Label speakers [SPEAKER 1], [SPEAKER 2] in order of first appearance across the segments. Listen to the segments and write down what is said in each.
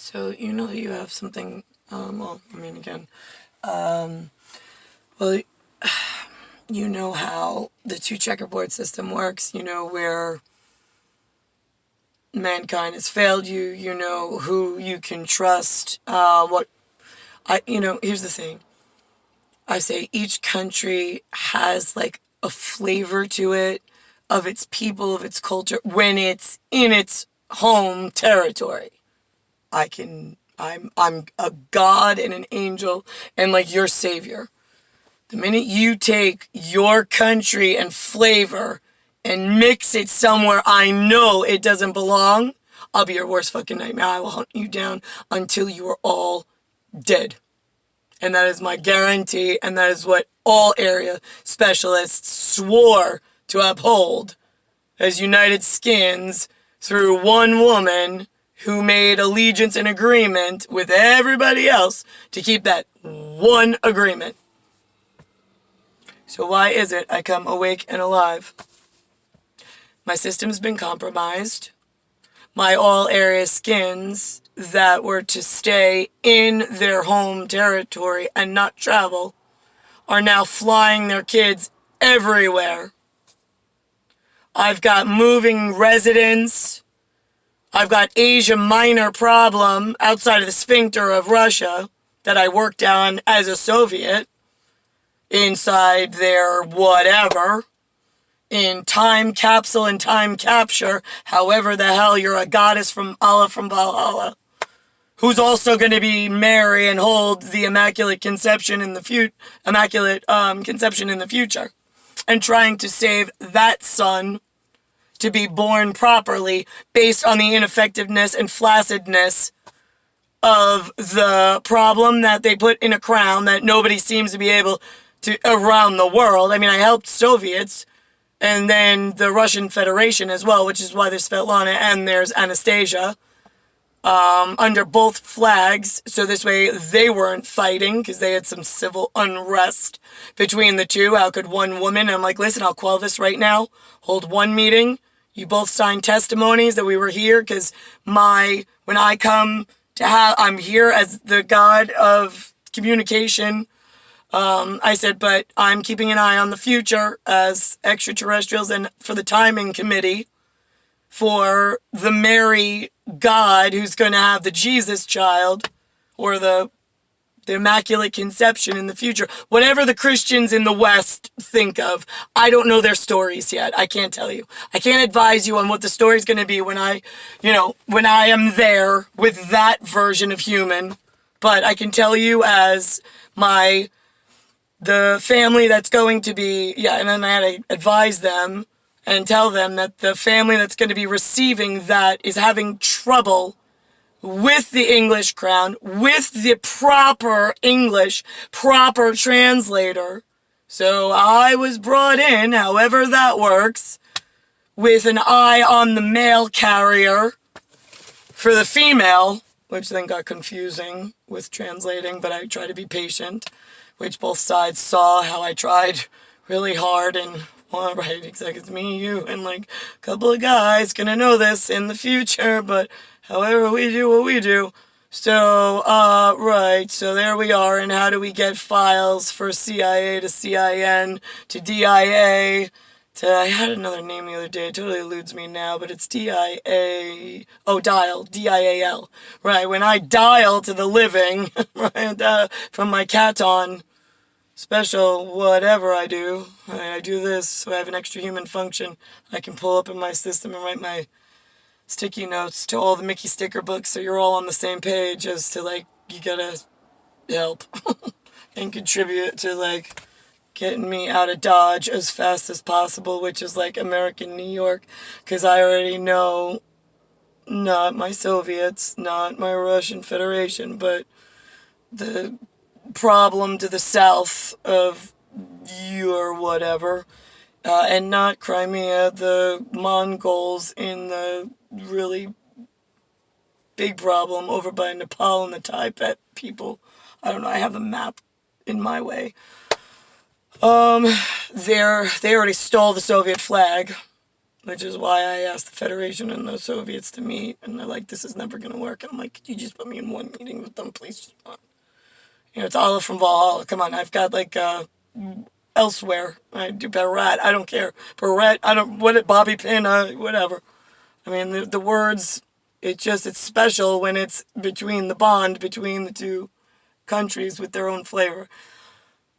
[SPEAKER 1] So you know you have something, well, I mean, again, well, you know how the two checkerboard system works, you know where mankind has failed you, you know who you can trust, here's the thing. I say each country has like a flavor to it, of its people, of its culture, when it's in its home territory. I'm a god and an angel and like your savior. The minute you take your country and flavor and mix it somewhere I know it doesn't belong, I'll be your worst fucking nightmare. I will hunt you down until you are all dead. And that is my guarantee, and that is what all area specialists swore to uphold as United Skins through one woman who made allegiance and agreement with everybody else to keep that one agreement. So why is it I come awake and alive? My system's been compromised. My all area skins that were to stay in their home territory and not travel are now flying their kids everywhere. I've got moving residents. I've got Asia Minor problem outside of the sphincter of Russia that I worked on as a Soviet inside their whatever, in time capsule and time capture, however the hell you're a goddess from Allah from Valhalla, who's also going to be Mary and hold the Immaculate Conception in the future, and trying to save that son to be born properly based on the ineffectiveness and flaccidness of the problem that they put in a crown that nobody seems to be able to around the world. I mean, I helped Soviets and then the Russian Federation as well, which is why there's Svetlana and there's Anastasia under both flags. So this way they weren't fighting because they had some civil unrest between the two. How could one woman, I'm like, listen, I'll quell this right now. Hold one meeting. You both signed testimonies that we were here because when I come to I'm here as the god of communication. I said, but I'm keeping an eye on the future as extraterrestrials and for the timing committee for the Mary God who's going to have the Jesus child or the Immaculate Conception in the future. Whatever the Christians in the West think of, I don't know their stories yet. I can't tell you. I can't advise you on what the story's going to be when I am there with that version of human. But I can tell you as the family that's going to be, and then I had to advise them and tell them that the family that's going to be receiving that is having trouble with the English crown, with the proper English, proper translator. So I was brought in, however that works, with an eye on the mail carrier for the female, which then got confusing with translating, but I try to be patient, which both sides saw how I tried really hard and, well, right, exactly, it's me, you, and like a couple of guys gonna know this in the future, but however we do what we do. So, right, so there we are, and how do we get files for CIA to CIN to DIA to, I had another name the other day, it totally eludes me now, but it's DIA, dial, DIAL, right, when I dial to the living, right, from my Caton special whatever I do this, so I have an extra human function I can pull up in my system and write my sticky notes to all the Mickey sticker books so you're all on the same page as to, like, you gotta help and contribute to, like, getting me out of Dodge as fast as possible, which is, like, American New York, because I already know not my Soviets, not my Russian Federation, but the problem to the south of your whatever, and not Crimea, the Mongols in the really big problem over by Nepal and the Tibet people. I don't know, I have a map in my way. They already stole the Soviet flag. which is why I asked the Federation and the Soviets to meet, and they're like, this is never going to work. And I'm like, could you just put me in one meeting with them, please? Just one. You know, it's Allah from Valhalla. Come on, I've got, like, elsewhere. I do Barrett, I don't care. Barrett, I don't, Bobby Pin, whatever. I mean, the words, it's special when it's between the bond between the two countries with their own flavor.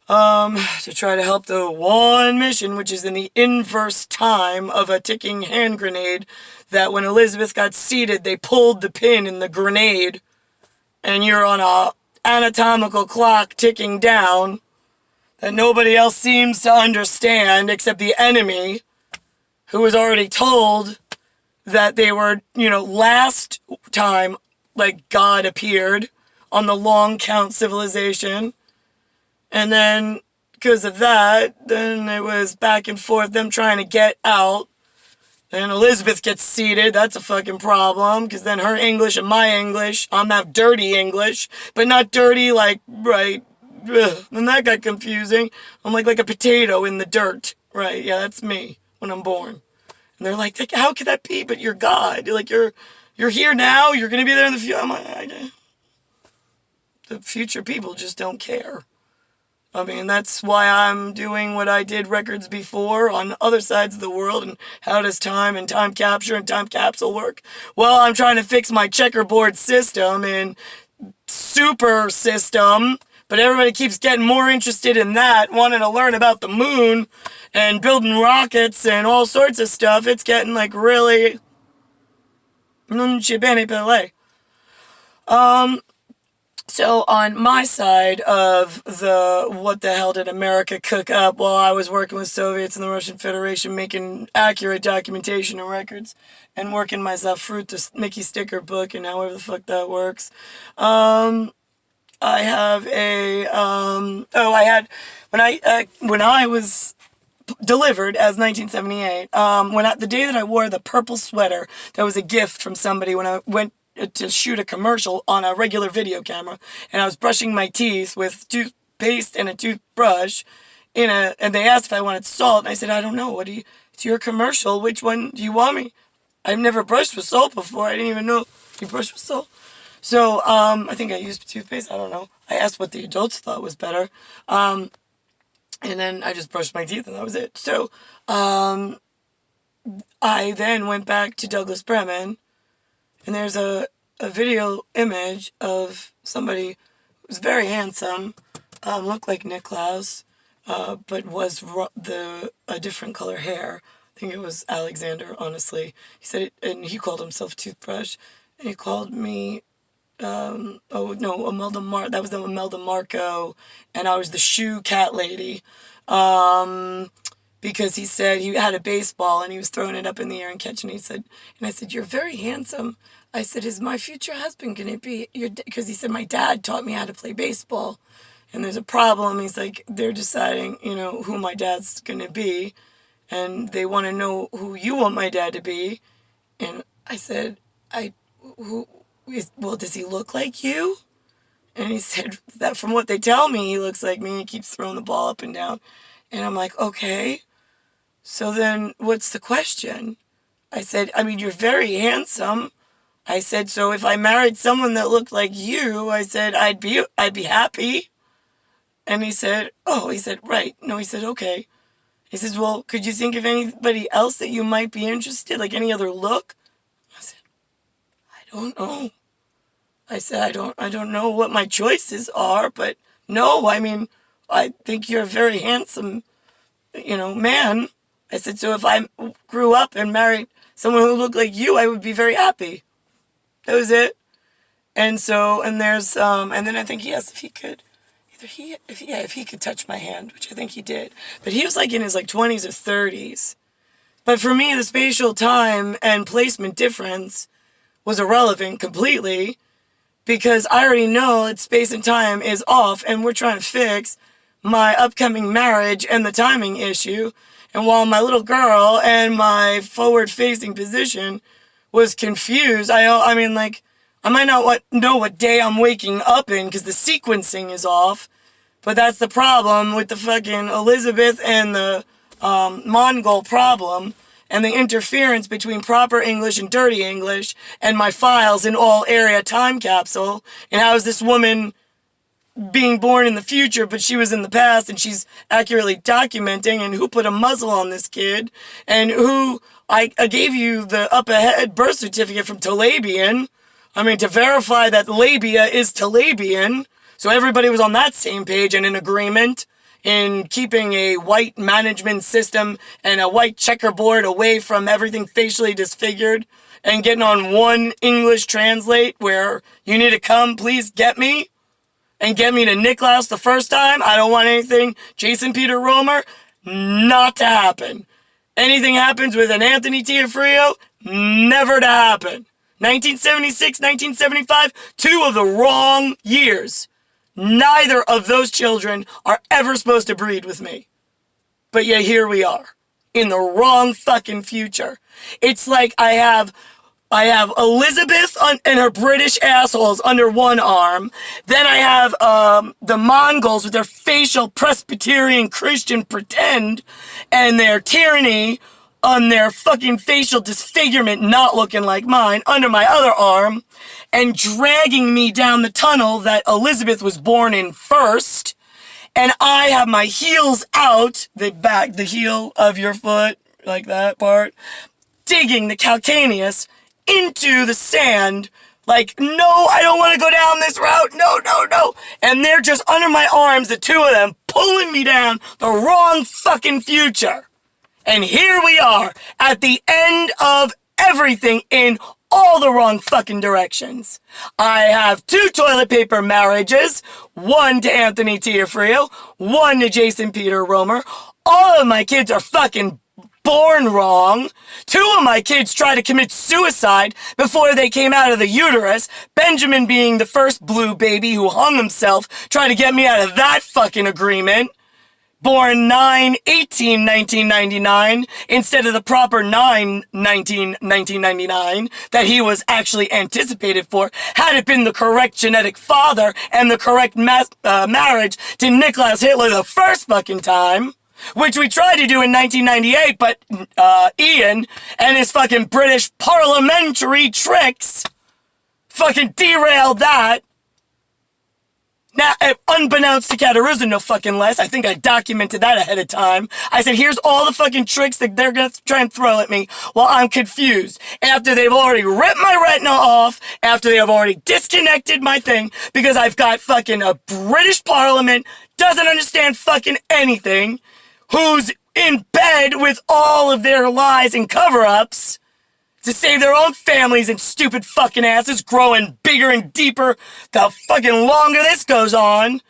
[SPEAKER 1] To try to help the one mission, which is in the inverse time of a ticking hand grenade, that when Elizabeth got seated, they pulled the pin in the grenade, and you're on a anatomical clock ticking down that nobody else seems to understand except the enemy, who was already told that they were, you know, last time, like, God appeared on the long count civilization. And then, because of that, then it was back and forth, them trying to get out. Then Elizabeth gets seated. That's a fucking problem, because then her English and my English, I'm that dirty English, but not dirty like, right, ugh. Then that got confusing. I'm like a potato in the dirt, right? Yeah, that's me when I'm born. And they're like, how could that be? But you're God. You're like, you're here now. You're going to be there in the future. I'm like, the future people just don't care. I mean, that's why I'm doing what I did records before on other sides of the world. And how does time and time capture and time capsule work? Well, I'm trying to fix my checkerboard system and super system. But everybody keeps getting more interested in that, wanting to learn about the moon and building rockets and all sorts of stuff. It's getting, like, really non ci bene per lei. So on my side of the what the hell did America cook up while I was working with Soviets and the Russian Federation, making accurate documentation and records and working myself through the Mickey sticker book and however the fuck that works. I have a, when I was delivered as 1978, the day that I wore the purple sweater, that was a gift from somebody when I went to shoot a commercial on a regular video camera, and I was brushing my teeth with toothpaste and a toothbrush and they asked if I wanted salt, and I said, I don't know, it's your commercial, which one do you want me? I've never brushed with salt before, I didn't even know you brush with salt. So, I think I used toothpaste, I don't know. I asked what the adults thought was better, and then I just brushed my teeth and that was it. So, I then went back to Douglas Bremen, and there's a video image of somebody who was very handsome, looked like NICKLAUS, but was a different color hair. I think it was Alexander, honestly. He said it, and he called himself Toothbrush, and he called me, that was the Imelda Marco, and I was the shoe cat lady, because he said he had a baseball, and he was throwing it up in the air and catching it, and I said, you're very handsome. I said, is my future husband going to be your, because he said, my dad taught me how to play baseball, and there's a problem. He's like, they're deciding, you know, who my dad's going to be, and they want to know who you want my dad to be. And I said, well, does he look like you? And he said, that from what they tell me, he looks like me. He keeps throwing the ball up and down. And I'm like, okay, so then what's the question? I said, I mean, you're very handsome. I said, so if I married someone that looked like you, I said, I'd be happy. And he said, right. No, he said, okay. He says, well, could you think of anybody else that you might be interested, like any other look? I said, I don't know. I said, I don't know what my choices are, but no, I mean, I think you're a very handsome, man. I said, so if I grew up and married someone who looked like you, I would be very happy. That was it. And so, and there's, and then I think he asked if he could, if he could touch my hand, which I think he did. But he was like in his 20s or 30s. But for me, the spatial time and placement difference was irrelevant completely, because I already know that space and time is off, and we're trying to fix my upcoming marriage and the timing issue. And while my little girl and my forward-facing position was confused, I might not know what day I'm waking up in because the sequencing is off, but that's the problem with the fucking Elizabeth and the Mongol problem, and the interference between proper English and dirty English and my files in all area time capsule, and how is this woman being born in the future, but she was in the past, and she's accurately documenting, and who put a muzzle on this kid, and who, I gave you the up-ahead birth certificate from Talabian, to verify that labia is Talabian, so everybody was on that same page and in agreement in keeping a white management system and a white checkerboard away from everything facially disfigured, and getting on one English translate where you need to come, please get me, and get me to NICKLAUS the first time. I don't want anything Jason Peter Romer, not to happen. Anything happens with an Anthony Tiafrio, never to happen. 1976, 1975, two of the wrong years. Neither of those children are ever supposed to breed with me. But yet here we are, in the wrong fucking future. It's like I have Elizabeth and her British assholes under one arm. Then I have the Mongols with their facial Presbyterian Christian pretend and their tyranny on their fucking facial disfigurement not looking like mine under my other arm, and dragging me down the tunnel that Elizabeth was born in first. And I have my heels out, the heel of your foot, like that part, digging the calcaneus into the sand, like, no, I don't want to go down this route, no, no, no. And they're just under my arms, the two of them, pulling me down the wrong fucking future. And here we are, at the end of everything in all the wrong fucking directions. I have 2 toilet paper marriages, one to Anthony Tiafrio, one to Jason Peter Romer. All of my kids are fucking born wrong. 2 of my kids tried to commit suicide before they came out of the uterus. Benjamin being the first blue baby who hung himself, trying to get me out of that fucking agreement. Born 9/18/1999 instead of the proper 9/19/1999 that he was actually anticipated for, had it been the correct genetic father and the correct marriage to Nicolaus Hitler the first fucking time, which we tried to do in 1998, but Ian and his fucking British parliamentary tricks fucking derailed that. Now, unbeknownst to Kataruzza, no fucking less, I think I documented that ahead of time. I said, here's all the fucking tricks that they're gonna try and throw at me while I'm confused. After they've already ripped my retina off, after they have already disconnected my thing, because I've got fucking a British parliament, doesn't understand fucking anything, who's in bed with all of their lies and cover-ups, to save their own families and stupid fucking asses growing bigger and deeper the fucking longer this goes on,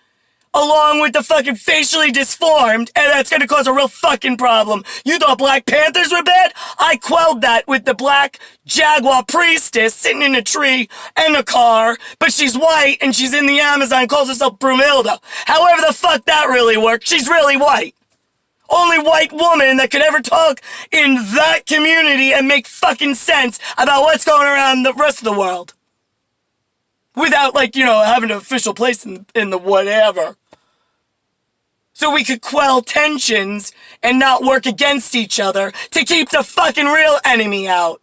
[SPEAKER 1] along with the fucking facially disformed, and that's gonna cause a real fucking problem. You thought Black Panthers were bad? I quelled that with the black Jaguar priestess sitting in a tree and a car, but she's white and she's in the Amazon, calls herself Brumilda. However the fuck that really worked, she's really white. Only white woman that could ever talk in that community and make fucking sense about what's going around the rest of the world. Without, like, having an official place in the whatever. So we could quell tensions and not work against each other to keep the fucking real enemy out.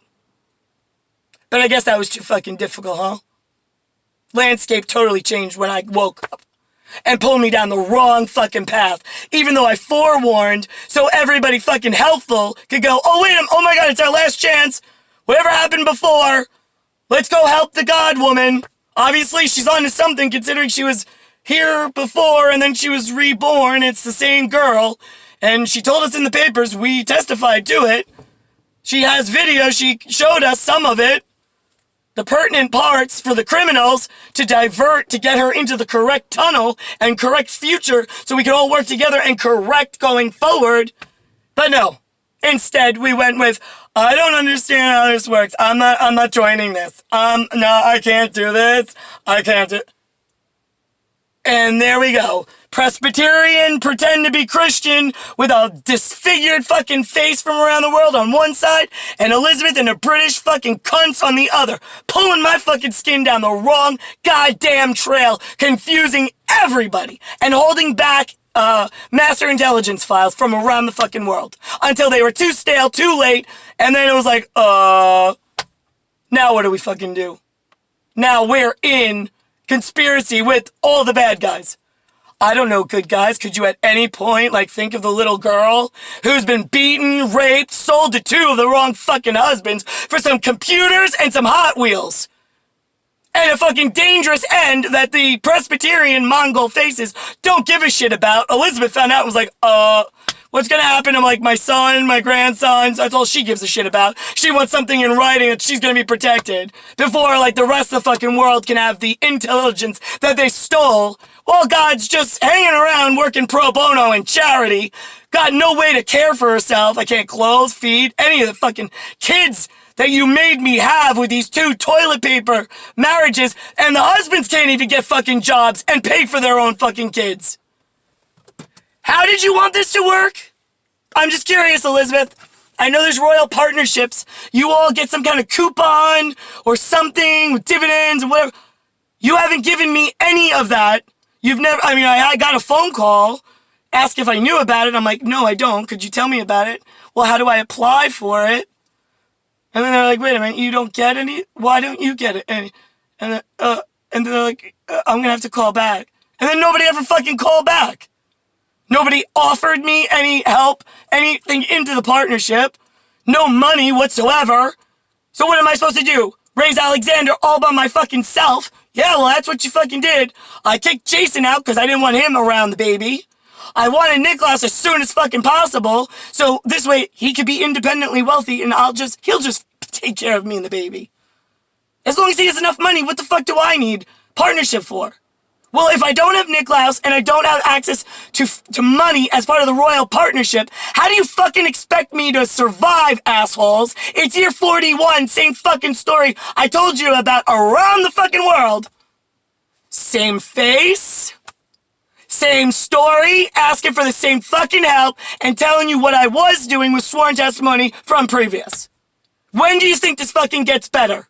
[SPEAKER 1] But I guess that was too fucking difficult, huh? Landscape totally changed when I woke up and pulled me down the wrong fucking path, even though I forewarned so everybody fucking helpful could go, oh wait, oh my god, it's our last chance, whatever happened before, let's go help the god woman. Obviously she's on to something, considering she was here before and then she was reborn. It's the same girl, and she told us in the papers, we testified to it, she has video, she showed us some of it, the pertinent parts for the criminals to divert, to get her into the correct tunnel and correct future so we can all work together and correct going forward. But no, instead we went with, I don't understand how this works. I'm not joining this. No, I can't do this. I can't do. And there we go. Presbyterian, pretend to be Christian with a disfigured fucking face from around the world on one side, and Elizabeth and her British fucking cunts on the other, pulling my fucking skin down the wrong goddamn trail, confusing everybody, and holding back master intelligence files from around the fucking world until they were too stale, too late, and then it was like, now what do we fucking do? Now we're in conspiracy with all the bad guys. I don't know, good guys. Could you at any point, like, think of the little girl who's been beaten, raped, sold to two of the wrong fucking husbands for some computers and some Hot Wheels? And a fucking dangerous end that the Presbyterian Mongol faces don't give a shit about. Elizabeth found out and was like, what's gonna happen to, like, my son, my grandsons? That's all she gives a shit about. She wants something in writing that she's gonna be protected before, like, the rest of the fucking world can have the intelligence that they stole while God's just hanging around working pro bono in charity. Got no way to care for herself. I can't clothe, feed any of the fucking kids that you made me have with these 2 toilet paper marriages, and the husbands can't even get fucking jobs and pay for their own fucking kids. How did you want this to work? I'm just curious, Elizabeth. I know there's royal partnerships. You all get some kind of coupon or something with dividends and whatever. You haven't given me any of that. You've never, I mean, I got a phone call, asked if I knew about it. I'm like, no, I don't. Could you tell me about it? Well, how do I apply for it? And then they're like, wait a minute, you don't get any? Why don't you get it? And they're like, I'm gonna have to call back. And then nobody ever fucking called back. Nobody offered me any help, anything into the partnership. No money whatsoever. So what am I supposed to do? Raise Alexander all by my fucking self? Yeah, well, that's what you fucking did. I kicked Jason out because I didn't want him around the baby. I wanted NICKLAUS as soon as fucking possible, so this way he could be independently wealthy and he'll just take care of me and the baby. As long as he has enough money, what the fuck do I need partnership for? Well, if I don't have NICKLAUS and I don't have access to money as part of the royal partnership, how do you fucking expect me to survive, assholes? It's year 41, same fucking story I told you about around the fucking world. Same face, same story, asking for the same fucking help, and telling you what I was doing with sworn testimony from previous. When do you think this fucking gets better?